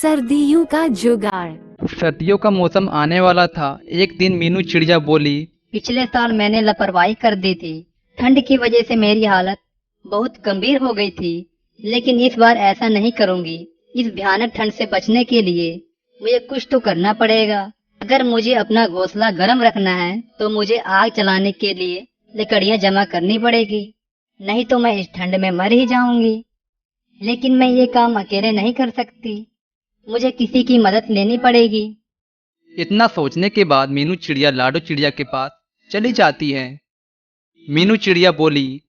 सर्दियों का जुगाड़। सर्दियों का मौसम आने वाला था। एक दिन मीनू चिड़िया बोली, पिछले साल मैंने लापरवाही कर दी थी। ठंड की वजह से मेरी हालत बहुत गंभीर हो गई थी, लेकिन इस बार ऐसा नहीं करूंगी। इस भयानक ठंड से बचने के लिए मुझे कुछ तो करना पड़ेगा। अगर मुझे अपना घोंसला गर्म रखना है तो मुझे आग जलाने के लिए लकड़ियां जमा करनी पड़ेगी, नहीं तो मैं इस ठंड में मर ही जाऊंगी। लेकिन मैं ये काम अकेले नहीं कर सकती, मुझे किसी की मदद लेनी पड़ेगी। इतना सोचने के बाद मीनू चिड़िया लाडो चिड़िया के पास चली जाती है। मीनू चिड़िया बोली,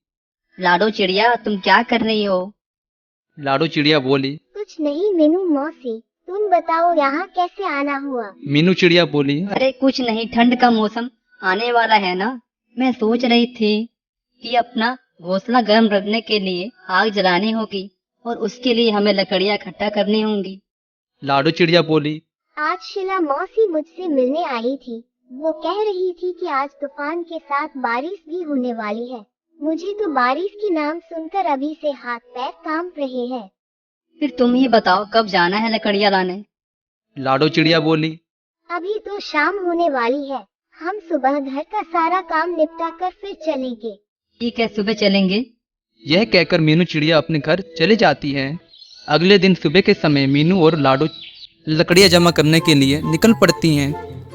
लाडो चिड़िया, तुम क्या कर रही हो? लाडो चिड़िया बोली, कुछ नहीं मीनू मौसी, तुम बताओ यहाँ कैसे आना हुआ? मीनू चिड़िया बोली, अरे कुछ नहीं, ठंड का मौसम आने वाला है ना, मैं सोच रही थी कि अपना घोंसला गर्म रखने के लिए आग जलानी होगी और उसके लिए हमें लकड़ियाँ इकट्ठा करनी होंगी। लाडो चिड़िया बोली, आज शीला मौसी मुझसे मिलने आई थी। वो कह रही थी कि आज तूफान के साथ बारिश भी होने वाली है। मुझे तो बारिश के नाम सुनकर अभी से हाथ पैर कांप रहे हैं। फिर तुम ही बताओ कब जाना है लकड़ियाँ लाने? लाडो चिड़िया बोली, अभी तो शाम होने वाली है, हम सुबह घर का सारा काम निपटा कर फिर चलेंगे। ठीक है, सुबह चलेंगे। यह कहकर मीनू चिड़िया अपने घर चली जाती है। अगले दिन सुबह के समय मीनू और लाडो लकड़ियाँ जमा करने के लिए निकल पड़ती हैं।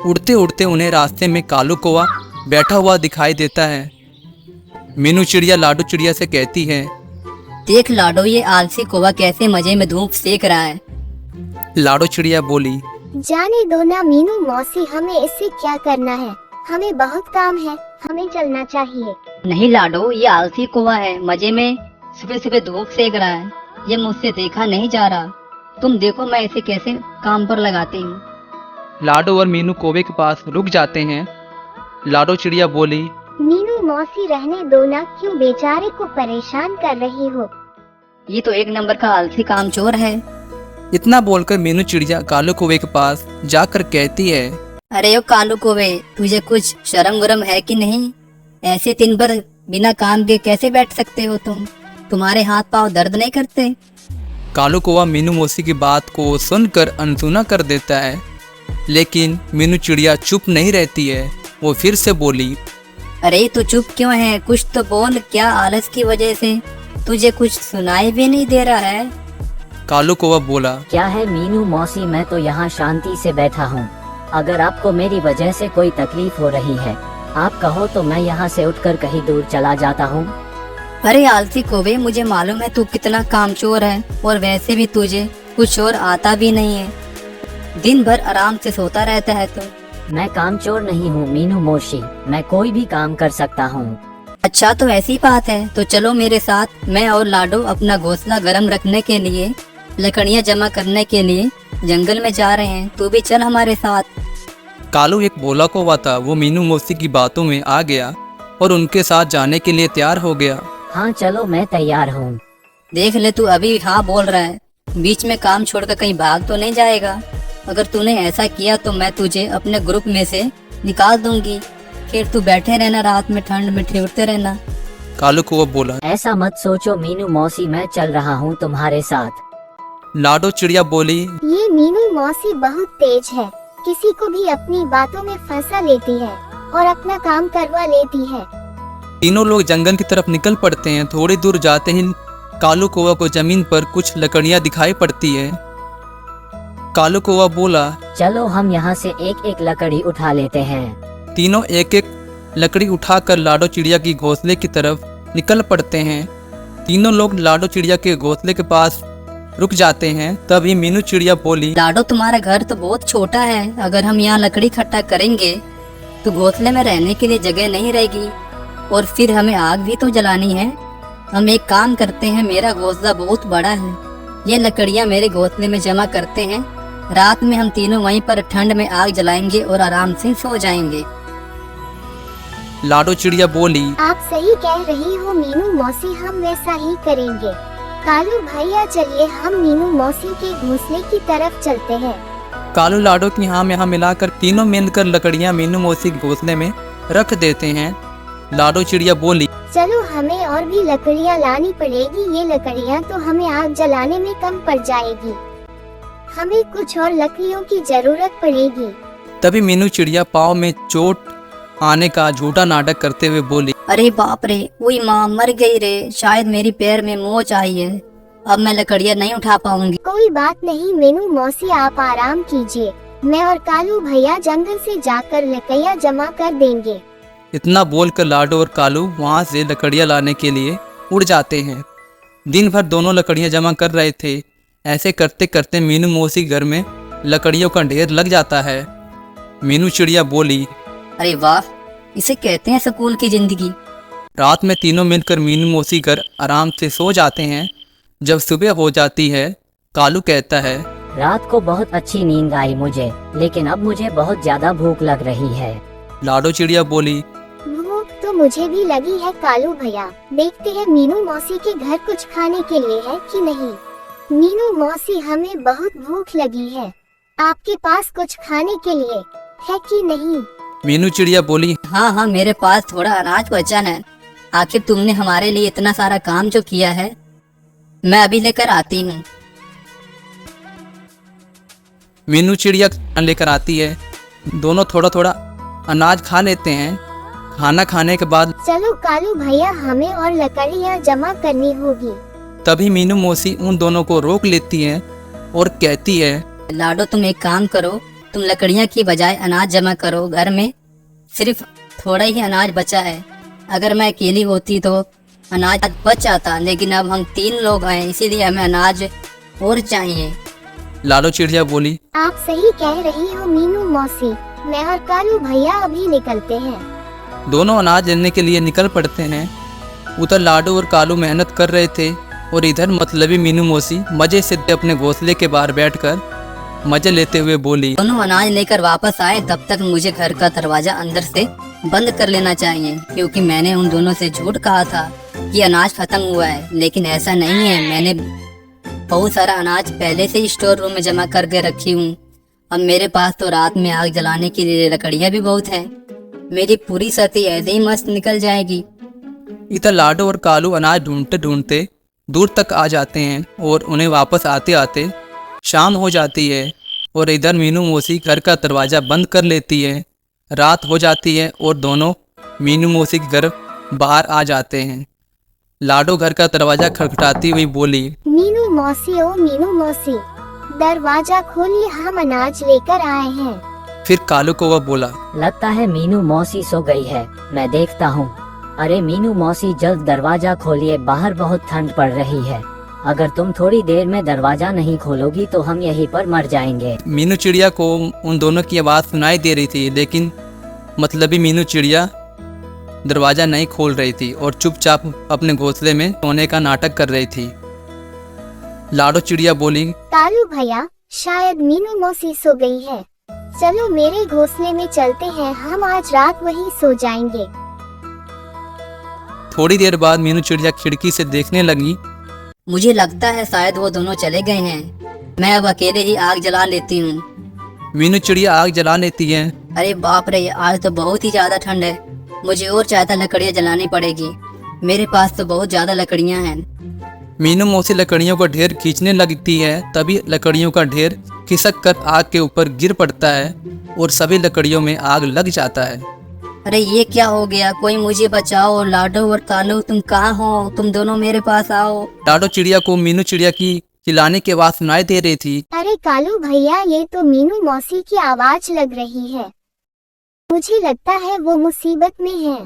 उड़ते उड़ते उन्हें रास्ते में कालू कौवा बैठा हुआ दिखाई देता है। मीनू चिड़िया लाडो चिड़िया से कहती है, देख लाडो, ये आलसी कौवा कैसे मजे में धूप सेक रहा है। लाडो चिड़िया बोली, जाने दो ना मीनू मौसी, हमें इससे क्या करना है, हमें बहुत काम है, हमें चलना चाहिए। नहीं लाडो, ये आलसी कौवा है, मजे में सुबह सुबह धूप सेक रहा है। ये मुझसे देखा नहीं जा रहा। तुम देखो मैं इसे कैसे काम पर लगाती हूँ। लाडो और मीनू कौवे के पास रुक जाते हैं। लाडो चिड़िया बोली, मीनू मौसी रहने दो ना, क्यों बेचारे को परेशान कर रही हो? ये तो एक नंबर का आलसी कामचोर है। इतना बोलकर मीनू चिड़िया कालू कौवे के पास जाकर कहती है, अरे ओ कालू कौवे, तुझे कुछ शर्म वरम है कि नहीं? ऐसे दिन भर बिना काम के कैसे बैठ सकते हो तुम? तुम्हारे हाथ पांव दर्द नहीं करते? कालू कौवा मीनू मौसी की बात को सुनकर अनसुना कर देता है, लेकिन मीनू चिड़िया चुप नहीं रहती है। वो फिर से बोली, अरे तू चुप क्यों है? कुछ तो बोल, क्या आलस की वजह से तुझे कुछ सुनाई भी नहीं दे रहा है? कालू कौवा बोला, क्या है मीनू मौसी, मैं तो यहाँ शांति से बैठा हूँ। अगर आपको मेरी वजह से कोई तकलीफ हो रही है, आप कहो तो मैं यहाँ से उठकर कहीं दूर चला जाता हूँ। अरे आलसी कौवे, मुझे मालूम है तू कितना कामचोर है, और वैसे भी तुझे कुछ और आता भी नहीं है। दिन भर आराम से सोता रहता है तू। मैं कामचोर नहीं हूँ मीनू मौसी, मैं कोई भी काम कर सकता हूँ। अच्छा, तो ऐसी बात है तो चलो मेरे साथ। मैं और लाडो अपना घोंसला गर्म रखने के लिए लकड़ियाँ जमा करने के लिए जंगल में जा रहे हैं, तू भी चल हमारे साथ। कालू एक भोला कौवा था। वो मीनू मौसी की बातों में आ गया और उनके साथ जाने के लिए तैयार हो गया। हाँ चलो, मैं तैयार हूँ। देख ले, तू अभी हाँ बोल रहा है, बीच में काम छोड़कर कहीं भाग तो नहीं जाएगा? अगर तूने ऐसा किया तो मैं तुझे अपने ग्रुप में से निकाल दूंगी। फिर तू बैठे रहना, रात में ठंड में ठिठुरते रहना। कालू कौवा बोला, ऐसा मत सोचो मीनू मौसी, मैं चल रहा हूँ तुम्हारे साथ। लाडो चिड़िया बोली, ये मीनू मौसी बहुत तेज है, किसी को भी अपनी बातों में फंसा लेती है और अपना काम करवा लेती है। तीनों लोग जंगल की तरफ निकल पड़ते हैं। थोड़ी दूर जाते ही कालू कौवा को जमीन पर कुछ लकड़ियां दिखाई पड़ती है। कालू कौवा बोला, चलो हम यहाँ से एक एक लकड़ी उठा लेते हैं। तीनों एक एक लकड़ी उठाकर लाडो चिड़िया की घोंसले की तरफ निकल पड़ते हैं। तीनों लोग लाडो चिड़िया के घोंसले के पास रुक जाते हैं। तभी मीनू चिड़िया बोली, लाडो, तुम्हारा घर तो बहुत छोटा है, अगर हम यहाँ लकड़ी इकट्ठा करेंगे तो घोंसले में रहने के लिए जगह नहीं रहेगी, और फिर हमें आग भी तो जलानी है। हम एक काम करते हैं, मेरा घोंसला बहुत बड़ा है, ये लकड़ियाँ मेरे घोंसले में जमा करते हैं। रात में हम तीनों वहीं पर ठंड में आग जलाएंगे और आराम से सो जाएंगे। लाडो चिड़िया बोली, आप सही कह रही हो मीनू मौसी, हम वैसा ही करेंगे। कालू भैया चलिए, हम मीनू मौसी के घोंसले की तरफ चलते हैं। कालू लाडो की हाँ में हाँ मिलाकर तीनों मिलकर लकड़ियां मीनू मौसी के घोंसले में रख देते हैं। लाडो चिड़िया बोली, चलो हमें और भी लकड़ियाँ लानी पड़ेगी, ये लकड़ियाँ तो हमें आग जलाने में कम पड़ जाएगी। हमें कुछ और लकड़ियों की जरूरत पड़ेगी। तभी मीनू चिड़िया पाँव में चोट आने का झूठा नाटक करते हुए बोली, अरे बाप रे, वही माँ मर गई रे, शायद मेरी पैर में मोच आई है, अब मैं लकड़ियाँ नहीं उठा पाऊंगी। कोई बात नहीं मीनू मौसी, आप आराम कीजिए, मैं और कालू भैया जंगल से जाकर लकड़ियाँ जमा कर देंगे। इतना बोलकर लाडो और कालू वहाँ से लकड़ियाँ लाने के लिए उड़ जाते हैं। दिन भर दोनों लकड़ियाँ जमा कर रहे थे। ऐसे करते करते मीनू मौसी घर में लकड़ियों का ढेर लग जाता है। मीनू चिड़िया बोली, अरे वाह, इसे कहते हैं स्कूल की जिंदगी। रात में तीनों मिलकर मीनू मौसी घर आराम से सो जाते हैं। जब सुबह हो जाती है, कालू कहता है, रात को बहुत अच्छी नींद आई मुझे, लेकिन अब मुझे बहुत ज्यादा भूख लग रही है। लाडो चिड़िया बोली, भूख तो मुझे भी लगी है कालू भैया, देखते हैं मीनू मौसी के घर कुछ खाने के लिए है कि नहीं। मीनू मौसी, हमें बहुत भूख लगी है, आपके पास कुछ खाने के लिए है कि नहीं। मीनू चिड़िया बोली, हाँ हाँ, मेरे पास थोड़ा अनाज बचा है, आखिर तुमने हमारे लिए इतना सारा काम जो किया है, मैं अभी लेकर आती हूँ। मीनू चिड़िया खाना लेकर आती है। दोनों थोड़ा थोड़ा अनाज खा लेते हैं। खाना खाने के बाद चलो कालू भैया, हमें और लकड़ियाँ जमा करनी होगी। तभी मीनू मौसी उन दोनों को रोक लेती है और कहती है, लाडो तुम एक काम करो, तुम लकड़ियाँ की बजाय अनाज जमा करो, घर में सिर्फ थोड़ा ही अनाज बचा है, अगर मैं अकेली होती तो अनाज बच जाता, लेकिन अब हम 3 लोग हैं, इसीलिए हमें अनाज और चाहिए। लाडो चिड़िया बोली, आप सही कह रही हो मीनू मौसी, मैं और कालू भैया अभी निकलते हैं। दोनों अनाज लेने के लिए निकल पड़ते हैं। उधर लाडो और कालू मेहनत कर रहे थे और इधर मतलबी मीनू मौसी मजे से अपने घोंसले के बाहर बैठकर मजे लेते हुए बोली, दोनों अनाज लेकर वापस आए, तब तक मुझे घर का दरवाजा अंदर से बंद कर लेना चाहिए, क्योंकि मैंने उन दोनों से झूठ कहा था कि अनाज खत्म हुआ है, लेकिन ऐसा नहीं है। मैंने बहुत सारा अनाज पहले से ही स्टोर रूम में जमा करके रखी हूँ। अब मेरे पास तो रात में आग जलाने के लिए लकड़ियाँ भी बहुत हैं। मेरी पूरी सती ऐसे ही मस्त निकल जाएगी। इधर लाडो और कालू अनाज ढूंढते ढूंढते दूर तक आ जाते हैं और उन्हें वापस आते आते शाम हो जाती है और इधर मीनू मौसी घर का दरवाज़ा बंद कर लेती है। रात हो जाती है और दोनों मीनू मौसी के घर बाहर आ जाते हैं। लाडो घर का दरवाज़ा खटखटाती हुई बोली, मीनू मौसी, ओ मीनू मौसी, दरवाजा खोलिए, हम अनाज लेकर आए हैं। फिर कालू को वह बोला, लगता है मीनू मौसी सो गई है, मैं देखता हूँ। अरे मीनू मौसी, जल्द दरवाजा खोलिए, बाहर बहुत ठंड पड़ रही है। अगर तुम थोड़ी देर में दरवाजा नहीं खोलोगी तो हम यहीं पर मर जाएंगे। मीनू चिड़िया को उन दोनों की आवाज़ सुनाई दे रही थी, लेकिन मतलबी मीनू चिड़िया दरवाज़ा नहीं खोल रही थी और चुपचाप अपने घोंसले में सोने का नाटक कर रही थी। लाडो चिड़िया बोली, कालू भैया, शायद मीनू मौसी सो गई है, चलो मेरे घोंसले में चलते हैं, हम आज रात वहीं सो जाएंगे। थोड़ी देर बाद मीनू चिड़िया खिड़की से देखने लगी। मुझे लगता है शायद वो दोनों चले गए हैं, मैं अब अकेले ही आग जला लेती हूँ। मीनू चिड़िया आग जला लेती है। अरे बाप रे, आज तो बहुत ही ज्यादा ठंड है, मुझे और ज्यादा लकड़ियाँ जलानी पड़ेगी, मेरे पास तो बहुत ज्यादा लकड़ियाँ हैं। मीनू मौसी लकड़ियों का ढेर खींचने लगती है। तभी लकड़ियों का ढेर खिसक कर आग के ऊपर गिर पड़ता है और सभी लकड़ियों में आग लग जाता है। अरे ये क्या हो गया, कोई मुझे बचाओ। लाडो और कालू, तुम कहाँ हो? तुम दोनों मेरे पास आओ। लाडो चिड़िया को मीनू चिड़िया की चिल्लाने की आवाज सुनाई दे रही थी। अरे कालू भैया, ये तो मीनू मौसी की आवाज लग रही है, मुझे लगता है वो मुसीबत में है,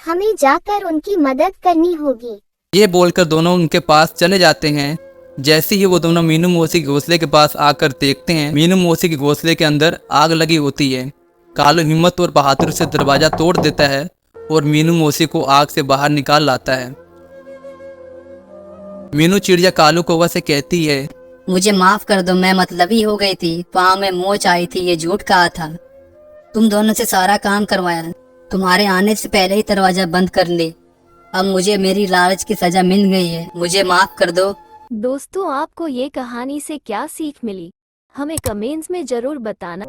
हमें जाकर उनकी मदद करनी होगी। ये बोलकर दोनों उनके पास चले जाते हैं। जैसे ही वो दोनों मीनू मौसी के घोंसले के पास आकर देखते हैं, मीनू मौसी के घोंसले के अंदर आग लगी होती है। कालू हिम्मत और बहादुर से दरवाजा तोड़ देता है और मीनू मौसी को आग से बाहर निकाल लाता है। मीनू चिड़िया कालू कौवा से कहती है, मुझे माफ कर दो, मैं मतलबी हो गई थी, पाँव में मोच आई थी, ये झूठ कहा था। तुम दोनों से सारा काम करवाया, तुम्हारे आने से पहले ही दरवाजा बंद कर ले। अब मुझे मेरी लालच की सजा मिल गई है, मुझे माफ कर दो। दोस्तों, आपको ये कहानी से क्या सीख मिली, हमें कमेंट्स में जरूर बताना।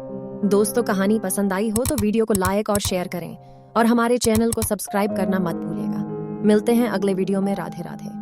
दोस्तों, कहानी पसंद आई हो तो वीडियो को लाइक और शेयर करें और हमारे चैनल को सब्सक्राइब करना मत भूलिएगा। मिलते हैं अगले वीडियो में। राधे राधे।